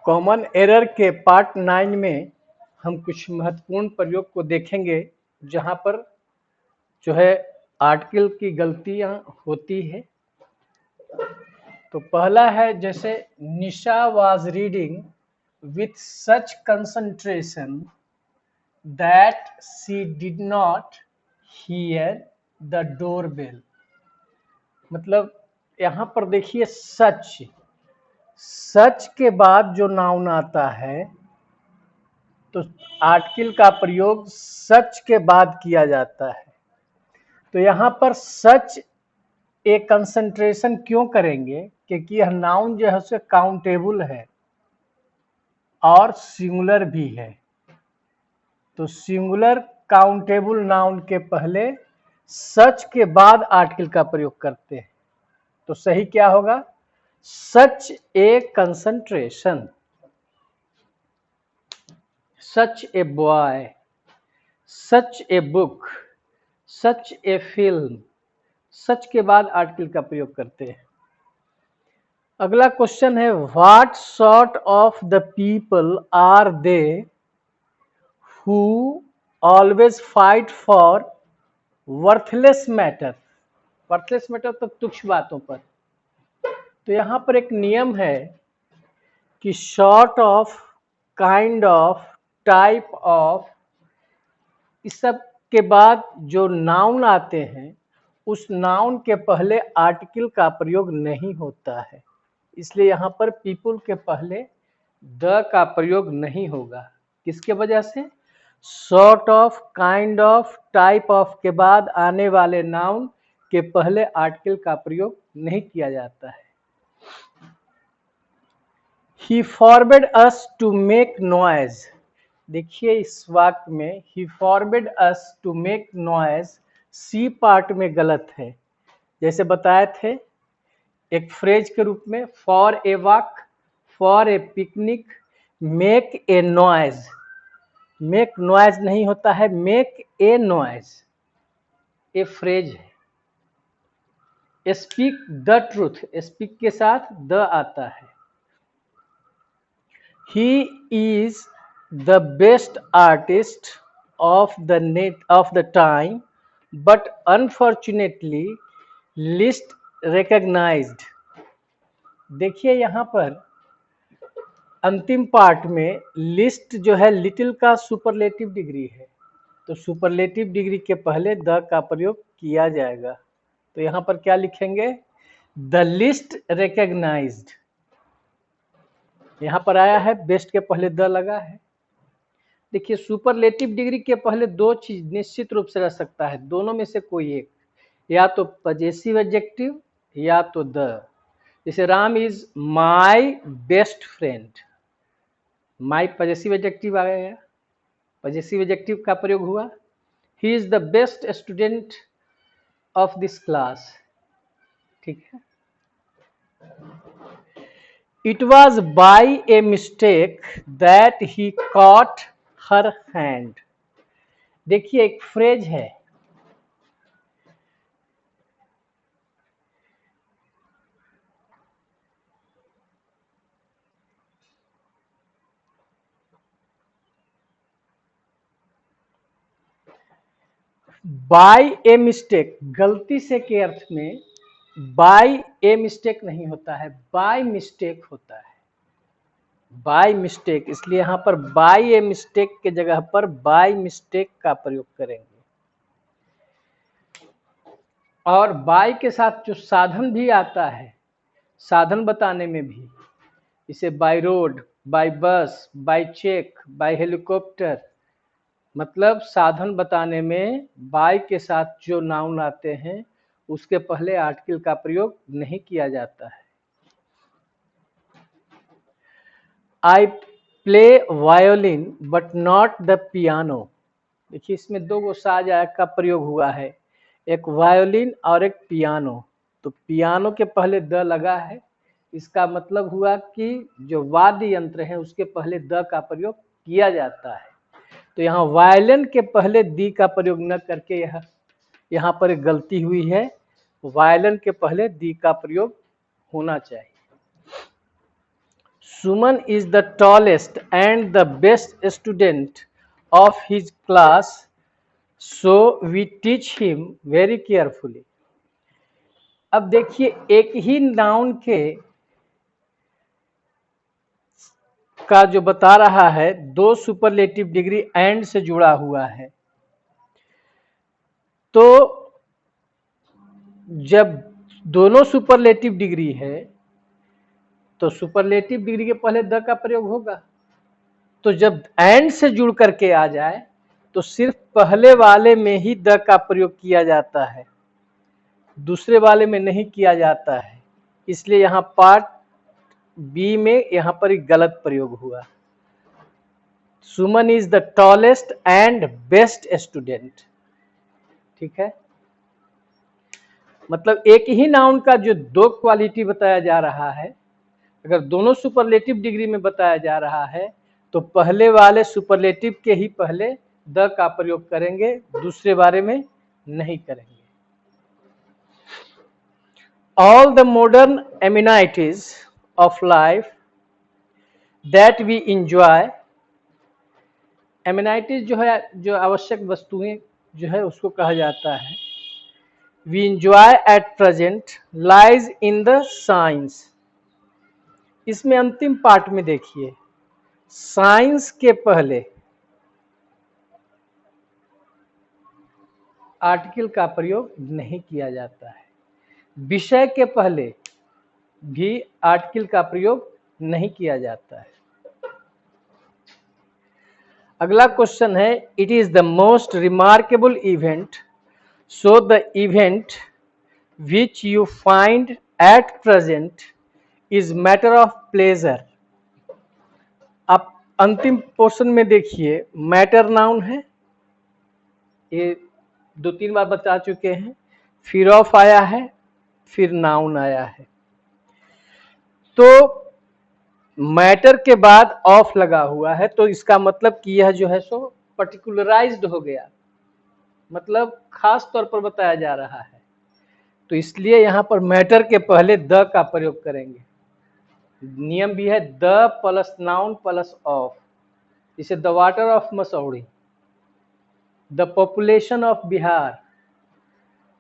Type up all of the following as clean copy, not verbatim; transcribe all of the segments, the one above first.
Common error के part 9 में हम कुछ महत्वपूर्ण प्रयोग को देखेंगे जहां पर जो है आर्टिकल की गलतियां होती है। तो पहला है जैसे Nisha was reading with such concentration that she did not hear the doorbell. मतलब यहाँ पर देखिए सच के बाद जो नाउन आता है तो आर्टिकल का प्रयोग सच के बाद किया जाता है। तो यहाँ पर सच एक कंसंट्रेशन क्यों करेंगे, क्योंकि यह नाउन जो है उसे काउंटेबल है और सिंगुलर भी है। तो सिंगुलर काउंटेबल नाउन के पहले सच के बाद आर्टिकल का प्रयोग करते हैं। तो सही क्या होगा? Such a concentration, such a boy, such a book, such a film. Such के बाद आर्टिकल का प्रयोग करते हैं। अगला क्वेश्चन है what sort of the people are they who always fight for worthless matter. Worthless matter तो तुच्छ बातों पर। तो यहां पर एक नियम है कि short of, kind of, type of, इस सब के बाद जो नाउन आते हैं उस नाउन के पहले आर्टिकल का प्रयोग नहीं होता है। इसलिए यहाँ पर पीपल के पहले द का प्रयोग नहीं होगा। किसके वजह से? Sort of, kind of, type of के बाद आने वाले नाउन के पहले आर्टिकल का प्रयोग नहीं किया जाता है। He forbade us to make noise। देखिए इस वाक्य में he forbade us to make noise C part में गलत है। जैसे बताए थे एक फ्रेज के रूप में for a walk, for a picnic, make a noise. Make noise नहीं होता है, make a noise A phrase है। स्पीक द ट्रूथ, स्पीक के साथ द आता है। He is the best artist of the time, but unfortunately least recognized। देखिए यहाँ पर अंतिम पार्ट में लिस्ट जो है लिटिल का सुपरलेटिव डिग्री है, तो सुपरलेटिव डिग्री के पहले द का प्रयोग किया जाएगा। तो यहाँ पर क्या लिखेंगे? The list recognised. यहाँ पर आया है बेस्ट के पहले द लगा है। देखिए सुपरलेटिव डिग्री के पहले दो चीज निश्चित रूप से रह सकता है, दोनों में से कोई एक, या तो पजेसिव एडजेक्टिव या तो द। जैसे Ram is my best friend, my possessive adjective आ गया, पजेसिव एडजेक्टिव का प्रयोग हुआ। He is the best student of this class, ठीक है। It was by a mistake that he caught her hand। देखिए एक फ्रेज है, बाय ए मिस्टेक, गलती से के अर्थ में बाय ए मिस्टेक नहीं होता है, बाय मिस्टेक होता है, बाय मिस्टेक। इसलिए यहां पर बाय ए मिस्टेक के जगह पर बाय मिस्टेक का प्रयोग करेंगे। और बाय के साथ जो साधन भी आता है, साधन बताने में भी, इसे बाय रोड, बाय बस, बाय चेक, बाय हेलीकॉप्टर, मतलब साधन बताने में बाय के साथ जो नाउन आते हैं उसके पहले आर्टिकल का प्रयोग नहीं किया जाता है। I play violin but not the piano. देखिए इसमें दो गो साज का प्रयोग हुआ है, एक वायोलिन और एक पियानो। तो पियानो के पहले द लगा है, इसका मतलब हुआ कि जो वाद्य यंत्र है उसके पहले द का प्रयोग किया जाता है। तो यहाँ वायलिन के पहले दी का प्रयोग न करके यहाँ पर एक गलती हुई है, वायलिन के पहले दी का प्रयोग होना चाहिए। Suman is the tallest and the best student of his class, so we teach him very carefully. अब देखिए, एक ही नाउन का जो बता रहा है, दो सुपरलेटिव डिग्री एंड से जुड़ा हुआ है। तो जब दोनों सुपरलेटिव डिग्री है तो सुपरलेटिव डिग्री के पहले द का प्रयोग होगा। तो जब एंड से जुड़ करके आ जाए तो सिर्फ पहले वाले में ही द का प्रयोग किया जाता है, दूसरे वाले में नहीं किया जाता है। इसलिए यहाँ पार्ट बी में यहाँ पर एक गलत प्रयोग हुआ। Suman is the tallest and best student. ठीक है, मतलब एक ही नाउन का जो दो क्वालिटी बताया जा रहा है, अगर दोनों सुपरलेटिव डिग्री में बताया जा रहा है तो पहले वाले सुपरलेटिव के ही पहले द का प्रयोग करेंगे, दूसरे बारे में नहीं करेंगे। All the modern amenities of life that we enjoy, amenities जो है, जो आवश्यक वस्तुएं जो है उसको कहा जाता है। We enjoy at present lies in the science। इसमें अंतिम पार्ट में देखिए, साइंस के पहले आर्टिकल का प्रयोग नहीं किया जाता है, विषय के पहले भी आर्टिकल का प्रयोग नहीं किया जाता है। अगला क्वेश्चन है, it is the most remarkable event, so the event which you find at present is matter of pleasure. आप अंतिम पोर्शन में देखिए, मैटर नाउन है, ये 2-3 बार बता चुके हैं, फिर ऑफ आया है, फिर नाउन आया है। तो मैटर के बाद ऑफ लगा हुआ है, तो इसका मतलब कि यह जो है सो पर्टिकुलराइज्ड हो गया, मतलब खास तौर पर बताया जा रहा है। तो इसलिए यहाँ पर मैटर के पहले द का प्रयोग करेंगे। नियम भी है the plus noun plus of, इसे the water of Mussoorie, the population of Bihar.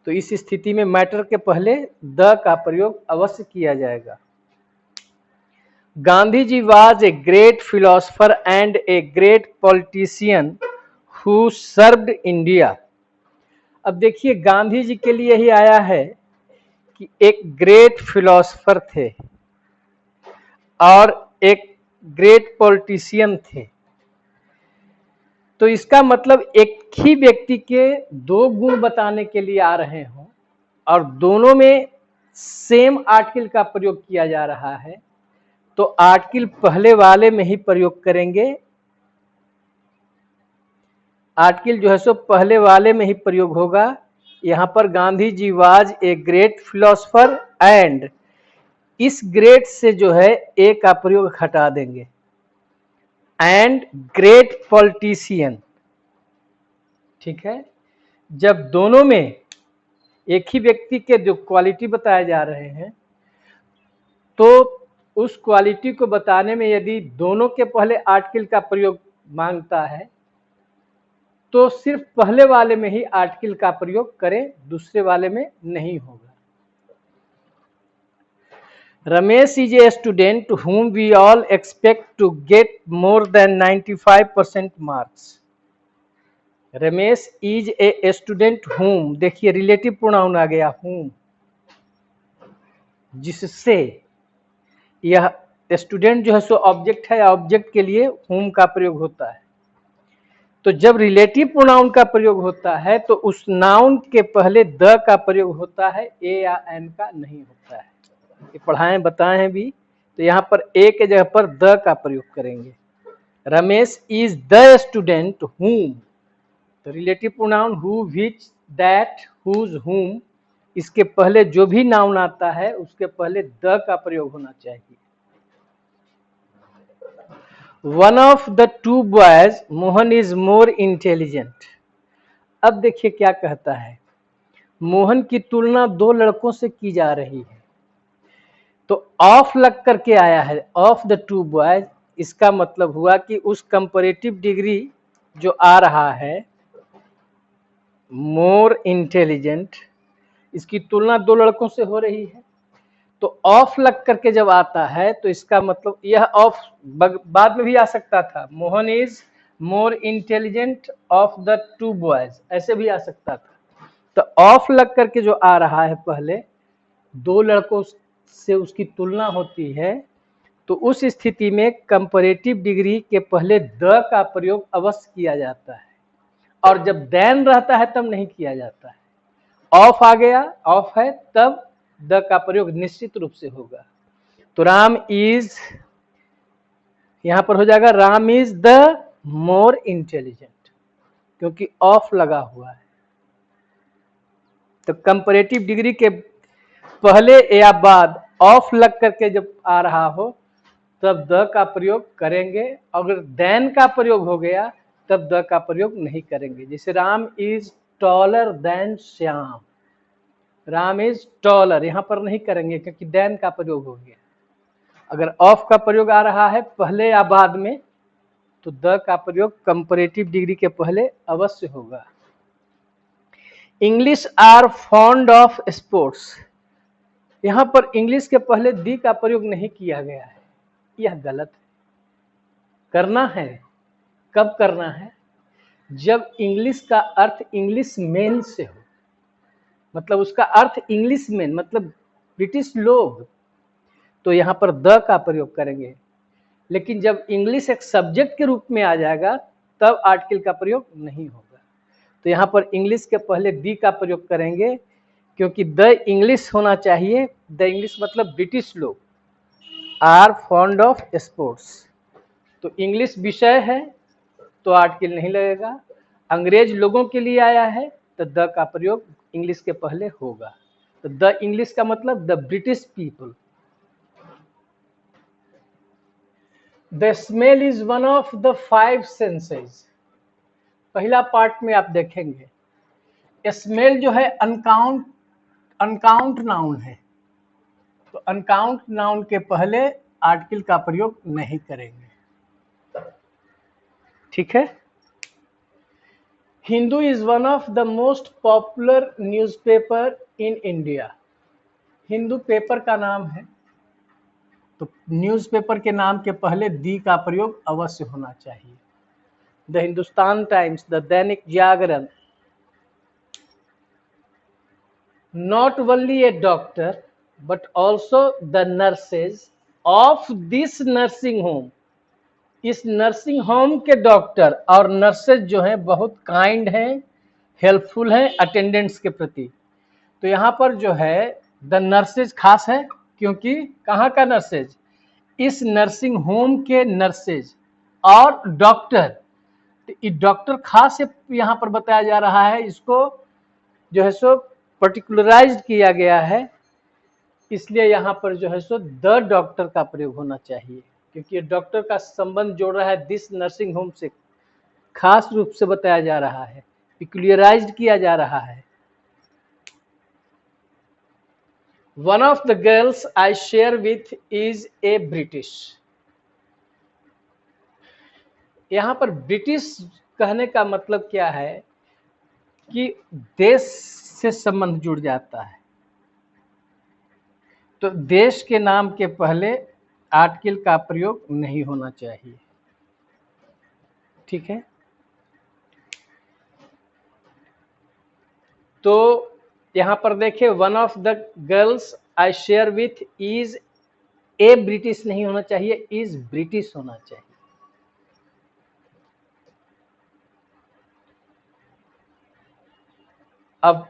तो इस स्थिति में मैटर के पहले द का प्रयोग अवश्य किया जाएगा। Gandhi ji was a great philosopher and a great politician who served India. अब देखिए, गांधी जी के लिए ही आया है कि एक ग्रेट फिलोसफर थे और एक ग्रेट पॉलिटिशियन थे। तो इसका मतलब एक ही व्यक्ति के दो गुण बताने के लिए आ रहे हों और दोनों में सेम आर्टिकल का प्रयोग किया जा रहा है, तो आर्टिकल पहले वाले में ही प्रयोग करेंगे। आर्टिकल जो है सो पहले वाले में ही प्रयोग होगा। यहाँ पर Gandhi ji was a great philosopher and, इस ग्रेट से जो है ए का प्रयोग हटा देंगे, एंड ग्रेट पॉलिटिशियन। ठीक है, जब दोनों में एक ही व्यक्ति के जो क्वालिटी बताए जा रहे हैं, तो उस क्वालिटी को बताने में यदि दोनों के पहले आर्टिकल का प्रयोग मांगता है तो सिर्फ पहले वाले में ही आर्टिकल का प्रयोग करें, दूसरे वाले में नहीं होगा। Ramesh is a student whom we all expect to get more than 95% marks। Ramesh is a student whom, देखिए रिलेटिव प्रोनाउन आ गया whom, जिससे यह स्टूडेंट जो है सो ऑब्जेक्ट है, ऑब्जेक्ट के लिए whom का प्रयोग होता है। तो जब रिलेटिव प्रोनाउन का प्रयोग होता है तो उस नाउन के पहले द का प्रयोग होता है, ए या एन का नहीं होता है। ये पढ़ाएं बताएं हैं भी, तो यहाँ पर ए के जगह पर द का प्रयोग करेंगे। Ramesh is the student whom, तो relative pronoun who, which, that, whose, whom, इसके पहले जो भी नाउन आता है उसके पहले द का प्रयोग होना चाहिए। One of the two boys Mohan is more intelligent. अब देखिए क्या कहता है, मोहन की तुलना दो लड़कों से की जा रही है। तो ऑफ लग करके आया है, ऑफ द टू बॉयज, इसका मतलब हुआ कि उस कंपैरेटिव डिग्री जो आ रहा है मोर इंटेलिजेंट, इसकी तुलना दो लड़कों से हो रही है। तो ऑफ लग करके जब आता है तो इसका मतलब यह ऑफ बाद में भी आ सकता था, Mohan is more intelligent of the two boys, ऐसे भी आ सकता था। तो ऑफ लग करके जो आ रहा है पहले दो लड़कों से उसकी तुलना होती है, तो उस स्थिति में कंपैरेटिव डिग्री के पहले द का प्रयोग अवश्य किया जाता है, और जब देन रहता है तब नहीं किया जाता है। ऑफ आ गया, ऑफ है, तब द का प्रयोग निश्चित रूप से होगा। तो राम इज, यहां पर हो जाएगा Ram is the more intelligent, क्योंकि ऑफ लगा हुआ है। तो कंपैरेटिव डिग्री के पहले या बाद ऑफ लग करके जब आ रहा हो तब द का प्रयोग करेंगे, अगर देन का प्रयोग हो गया तब द का प्रयोग नहीं करेंगे। जैसे Ram is taller than Shyam, Ram is taller यहां पर नहीं करेंगे क्योंकि देन का प्रयोग हो गया। अगर ऑफ का प्रयोग आ रहा है पहले या बाद में तो द का प्रयोग कंपैरेटिव डिग्री के पहले अवश्य होगा। English are fond of sports, यहां पर इंग्लिश के पहले दी का प्रयोग नहीं किया गया है, यह गलत है। करना है, कब करना है? जब इंग्लिश का अर्थ इंग्लिश मैन से हो, मतलब उसका अर्थ इंग्लिश मैन मतलब ब्रिटिश लोग, तो यहां पर द का प्रयोग करेंगे। लेकिन जब इंग्लिश एक सब्जेक्ट के रूप में आ जाएगा तब आर्टिकल का प्रयोग नहीं होगा। तो यहां पर इंग्लिश के पहले दी का प्रयोग करेंगे, क्योंकि द इंग्लिश होना चाहिए। द इंग्लिश मतलब ब्रिटिश लोग आर फॉन्ड ऑफ स्पोर्ट्स, तो इंग्लिश विषय है तो आर्टिकल नहीं लगेगा। अंग्रेज लोगों के लिए आया है तो द का प्रयोग इंग्लिश के पहले होगा। तो द इंग्लिश का मतलब the British people. The smell is one of the five senses, पहला पार्ट में आप देखेंगे स्मेल जो है अनकाउंट नाउन है, तो अनकाउंट नाउन के पहले आर्टिकल का प्रयोग नहीं करेंगे। ठीक है। Hindu is one of the most popular newspaper in India, Hindu paper का नाम है, तो न्यूज़पेपर के नाम के पहले दी का प्रयोग अवश्य होना चाहिए। The Hindustan Times, the Dainik Jagran, not only a doctor but also the nurses of this nursing home, इस नर्सिंग होम के डॉक्टर और नर्सेज जो हैं बहुत काइंड हैं, हेल्पफुल हैं अटेंडेंट्स के प्रति। तो यहाँ पर जो है द नर्सेज खास है, क्योंकि कहाँ का नर्सेज? इस नर्सिंग होम के नर्सेज और डॉक्टर, तो डॉक्टर खास यहाँ पर बताया जा रहा है, इसको जो है सो पर्टिकुलराइज्ड किया गया है, इसलिए यहाँ पर जो है सो द डॉक्टर का प्रयोग होना चाहिए, क्योंकि ये डॉक्टर का संबंध जोड़ रहा है दिस नर्सिंग होम से, खास रूप से बताया जा रहा है, पिक्युलराइज्ड किया जा रहा है। One of the girls I share with is a British, यहां पर ब्रिटिश कहने का मतलब क्या है कि देश से संबंध जुड़ जाता है, तो देश के नाम के पहले आर्टिकल का प्रयोग नहीं होना चाहिए। ठीक है। तो यहां पर देखिए one of the girls I share with is a British नहीं होना चाहिए, इज ब्रिटिश होना चाहिए। अब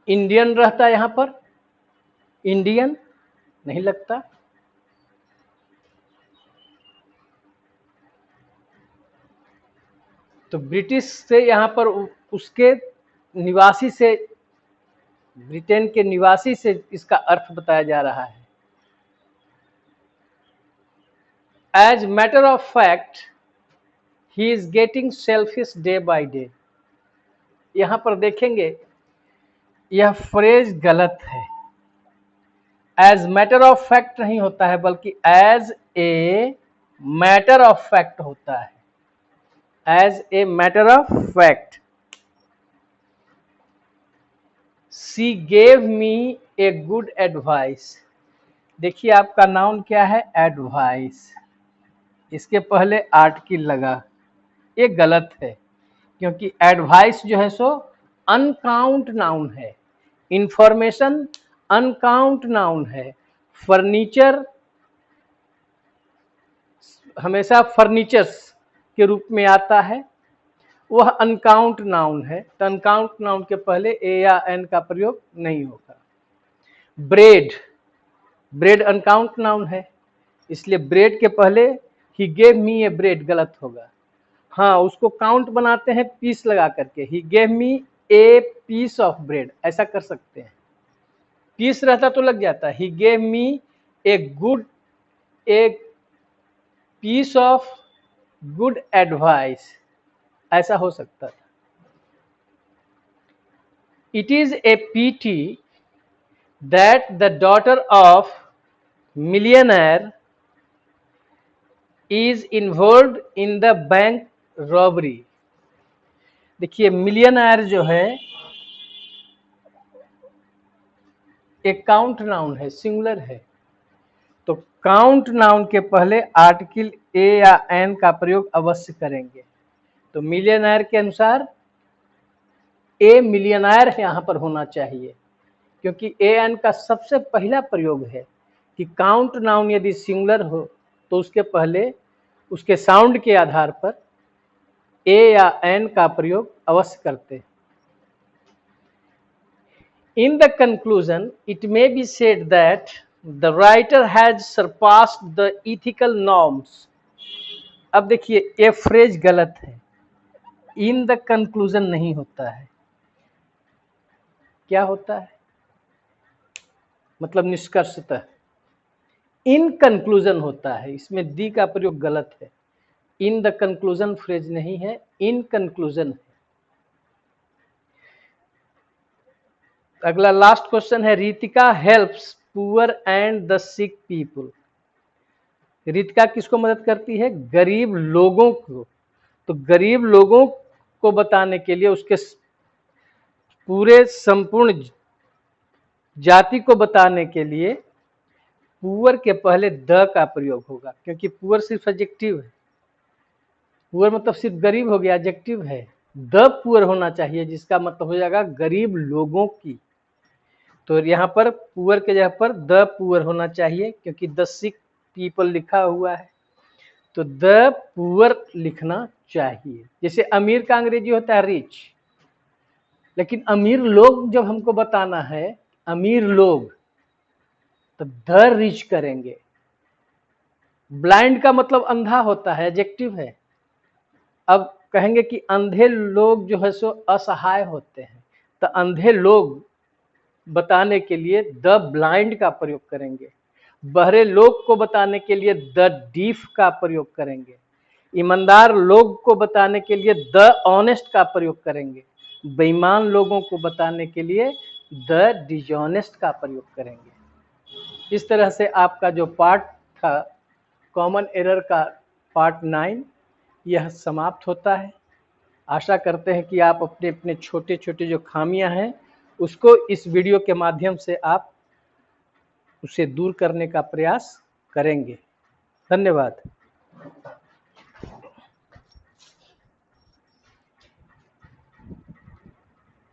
इंडियन रहता है, यहां पर इंडियन नहीं लगता, तो ब्रिटिश से यहां पर उसके निवासी से, ब्रिटेन के निवासी से इसका अर्थ बताया जा रहा है। As matter of fact he is getting selfish day by day, यहां पर देखेंगे यह फ्रेज गलत है। एज मैटर ऑफ फैक्ट नहीं होता है, बल्कि as a matter of fact होता है, as a matter of fact. She gave me a good advice. देखिए आपका नाउन क्या है, एडवाइस, इसके पहले आर्टिकल लगा, ये गलत है, क्योंकि एडवाइस जो है सो अनकाउंट नाउन है, इंफॉर्मेशन अनकाउंट नाउन है, फर्नीचर हमेशा फर्नीचर्स के रूप में आता है, वह अनकाउंट नाउन है, तो अनकाउंट नाउन के पहले ए या एन का प्रयोग नहीं होगा। ब्रेड, ब्रेड अनकाउंट नाउन है, इसलिए ब्रेड के पहले ही गेव मी ए ब्रेड गलत होगा। हाँ, उसको काउंट बनाते हैं पीस लगा करके, he gave me a piece of bread, ऐसा कर सकते हैं, पीस रहता तो लग जाता, he gave me a good a piece of good advice, ऐसा हो सकता था। It is a pity that the daughter of millionaire is involved in the bank robbery. देखिए मिलियनर जो है एक काउंट नाउन है, सिंगुलर है, तो काउंट नाउन के पहले आर्टिकल ए या एन का प्रयोग अवश्य करेंगे। तो मिलियनर के अनुसार ए मिलियनर यहाँ पर होना चाहिए, क्योंकि ए एन का सबसे पहला प्रयोग है कि काउंट नाउन यदि सिंगुलर हो तो उसके पहले उसके साउंड के आधार पर ए या एन का प्रयोग अवश्य करते हैं। In the conclusion, it may be said that the writer has surpassed the ethical norms. अब देखिए ये फ्रेज गलत है, इन द कंक्लूजन नहीं होता है, क्या होता है, मतलब निष्कर्षतः इन कंक्लूजन होता है, इसमें दी का प्रयोग गलत है, इन द कंक्लूजन फ्रेज नहीं है, इन कंक्लूजन है। अगला लास्ट क्वेश्चन है, Ritika helps poor and the sick people. Ritika किसको मदद करती है, गरीब लोगों को, तो गरीब लोगों को बताने के लिए, उसके पूरे संपूर्ण जाति को बताने के लिए पुअर के पहले द का प्रयोग होगा, क्योंकि पुअर सिर्फ एडजेक्टिव है, पुअर मतलब सिर्फ गरीब हो गया, एडजेक्टिव है, द पुअर होना चाहिए जिसका मतलब हो जाएगा गरीब लोगों की। तो यहाँ पर पुअर के जगह पर द पुअर होना चाहिए, क्योंकि द सिक पीपल लिखा हुआ है, तो द पुअर लिखना चाहिए। जैसे अमीर का अंग्रेजी होता है रिच, लेकिन अमीर लोग जब हमको बताना है, अमीर लोग, तो द रिच करेंगे। ब्लाइंड का मतलब अंधा होता है, एडजेक्टिव है। अब कहेंगे कि अंधे लोग जो है सो असहाय होते हैं, तो अंधे लोग बताने के लिए द ब्लाइंड का प्रयोग करेंगे। बहरे लोग को बताने के लिए द डीफ का प्रयोग करेंगे। ईमानदार लोग को बताने के लिए द ऑनेस्ट का प्रयोग करेंगे। बेईमान लोगों को बताने के लिए द डिजॉनेस्ट का प्रयोग करेंगे। इस तरह से आपका जो पार्ट था कॉमन एरर का पार्ट 9 यह समाप्त होता है। आशा करते हैं कि आप अपने अपने छोटे छोटे जो खामियां हैं उसको इस वीडियो के माध्यम से आप उसे दूर करने का प्रयास करेंगे। धन्यवाद।